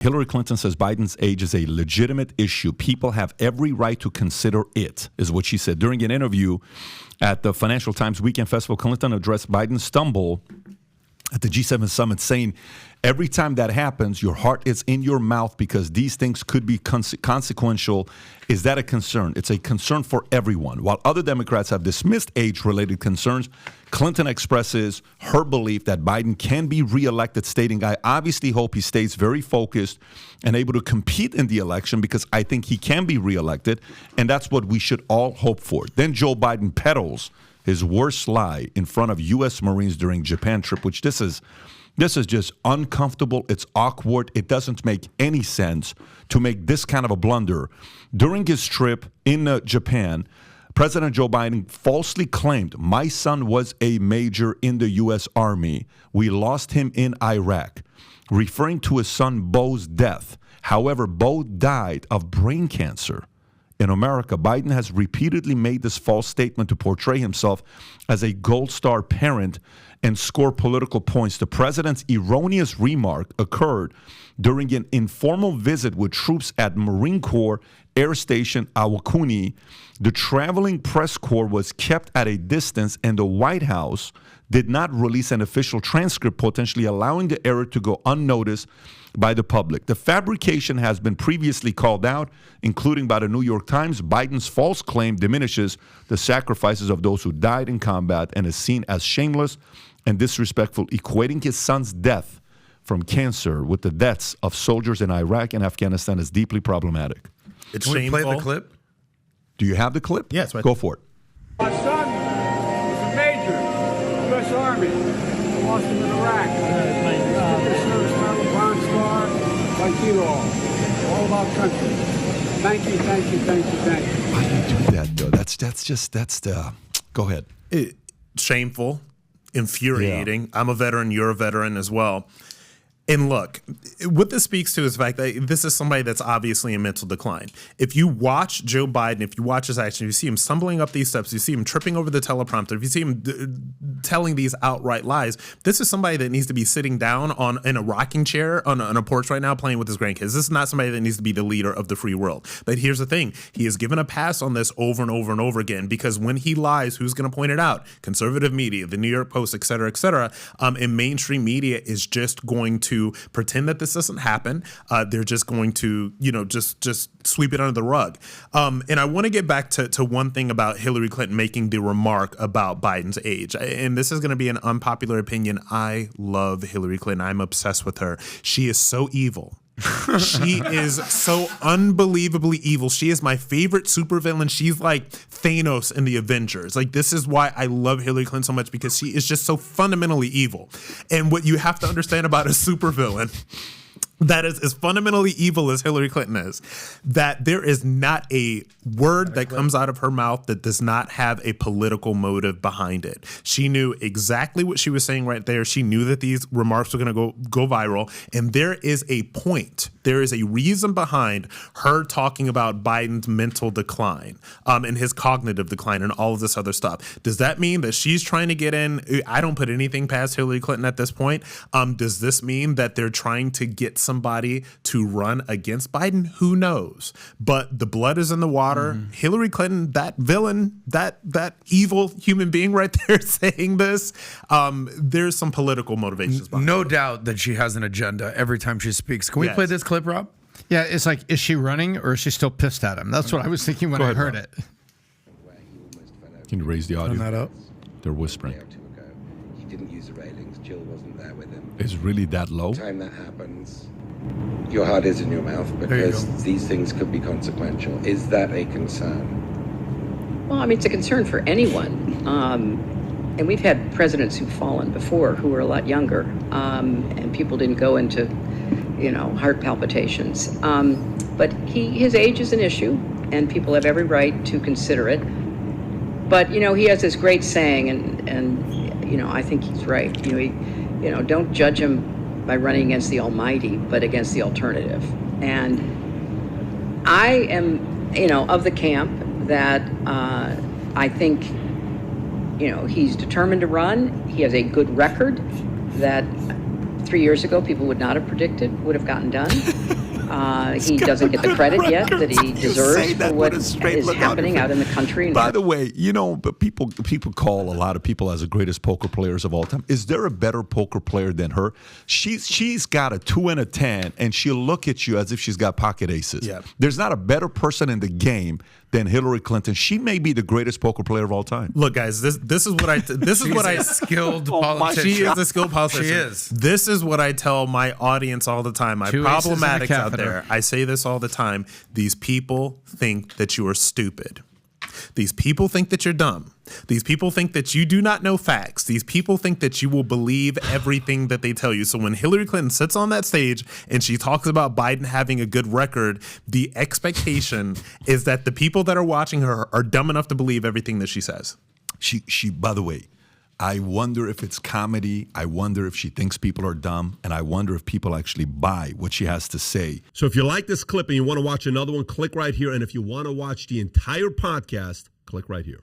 Hillary Clinton says Biden's age is a legitimate issue. People have every right to consider it, is what she said. During an interview at the Financial Times Weekend Festival, Clinton addressed Biden's stumble at the G7 summit, saying, every time that happens, your heart is in your mouth because these things could be consequential. Is that a concern? It's a concern for everyone. While other Democrats have dismissed age-related concerns, Clinton expresses her belief that Biden can be reelected, stating, I obviously hope he stays very focused and able to compete in the election because I think he can be reelected, and that's what we should all hope for. Then Joe Biden peddles his worst lie in front of U.S. Marines during Japan trip, which this is just uncomfortable. It's awkward. It doesn't make any sense to make this kind of a blunder. During his trip in Japan, President Joe Biden falsely claimed, my son was a major in the U.S. Army. We lost him in Iraq, referring to his son Bo's death. However, Bo died of brain cancer. In America, Biden has repeatedly made this false statement to portray himself as a gold star parent and score political points. The president's erroneous remark occurred during an informal visit with troops at Marine Corps Air Station Awakuni. The traveling press corps was kept at a distance, and the White House did not release an official transcript, potentially allowing the error to go unnoticed by the public. The fabrication has been previously called out, including by the New York Times. Biden's false claim diminishes the sacrifices of those who died in combat and is seen as shameless and disrespectful. Equating his son's death from cancer with the deaths of soldiers in Iraq and Afghanistan is deeply problematic. It's Can we shameful. play the clip? Do you have the clip? Yes. Right. Go for it. My son was a major, U.S. Army. I lost him in Iraq. Service Medal, Bronze Star, like you all about country. Thank you, thank you, thank you, thank you. Why do you do that, though? That's the. Go ahead. Shameful, infuriating. Yeah. I'm a veteran. You're a veteran as well. And look, what this speaks to is the fact that this is somebody that's obviously in mental decline. If you watch Joe Biden, if you watch his action, you see him stumbling up these steps, you see him tripping over the teleprompter, if you see him telling these outright lies, this is somebody that needs to be sitting down in a rocking chair on a porch right now playing with his grandkids. This is not somebody that needs to be the leader of the free world. But here's the thing. He is given a pass on this over and over and over again because when he lies, who's going to point it out? Conservative media, the New York Post, et cetera, and mainstream media is just going to pretend that this doesn't happen. They're just going to, just sweep it under the rug. And I want to get back to one thing about Hillary Clinton making the remark about Biden's age. And this is going to be an unpopular opinion. I love Hillary Clinton. I'm obsessed with her. She is so evil. She is so unbelievably evil. She is my favorite supervillain. She's like Thanos in the Avengers. Like, this is why I love Hillary Clinton so much, because she is just so fundamentally evil. And what you have to understand about a supervillain that is as fundamentally evil as Hillary Clinton is, that there is not a word that comes out of her mouth that does not have a political motive behind it. She knew exactly what she was saying right there. She knew that these remarks were going to go viral. And there is a point, there is a reason behind her talking about Biden's mental decline and his cognitive decline and all of this other stuff. Does that mean that she's trying to get in? I don't put anything past Hillary Clinton at this point. Does this mean that they're trying to get somebody to run against Biden? Who knows? But the blood is in the water. Hillary Clinton, that villain, that evil human being right there saying this, there's some political motivations behind it. No doubt that she has an agenda every time she speaks. Can we play this clip, Rob? Yeah, it's like, is she running or is she still pissed at him? That's what I was thinking when I heard it. Can you raise the audio? Turn that up. They're whispering. He didn't use the railings. Jill wasn't there with him. It's really that low? The time that happens, your heart is in your mouth because these things could be consequential. Is that a concern? Well, I mean, it's a concern for anyone. And we've had presidents who've fallen before who were a lot younger, and people didn't go into, heart palpitations. But his age is an issue, and people have every right to consider it. But, he has this great saying, and I think he's right. Don't judge him by running against the Almighty, but against the alternative. And I am, of the camp that I think, he's determined to run. He has a good record that 3 years ago people would not have predicted would have gotten done. He doesn't get the credit yet that he deserves for what is happening out in the country. By the way, but people call a lot of people as the greatest poker players of all time. Is there a better poker player than her? She's got a 2 and a 10, and she'll look at you as if she's got pocket aces. Yeah. There's not a better person in the game than Hillary Clinton. She may be the greatest poker player of all time. Look, guys, this is what I skilled politician. She is a skilled politician. She is. This is what I tell my audience all the time. My Two aces and a problematics out catheter. there. I say this all the time. These people think that you are stupid. These people think that you're dumb. These people think that you do not know facts. These people think that you will believe everything that they tell you. So when Hillary Clinton sits on that stage and she talks about Biden having a good record, the expectation is that the people that are watching her are dumb enough to believe everything that she says. She by the way, I wonder if it's comedy. I wonder if she thinks people are dumb. And I wonder if people actually buy what she has to say. So if you like this clip and you want to watch another one, click right here. And if you want to watch the entire podcast, click right here.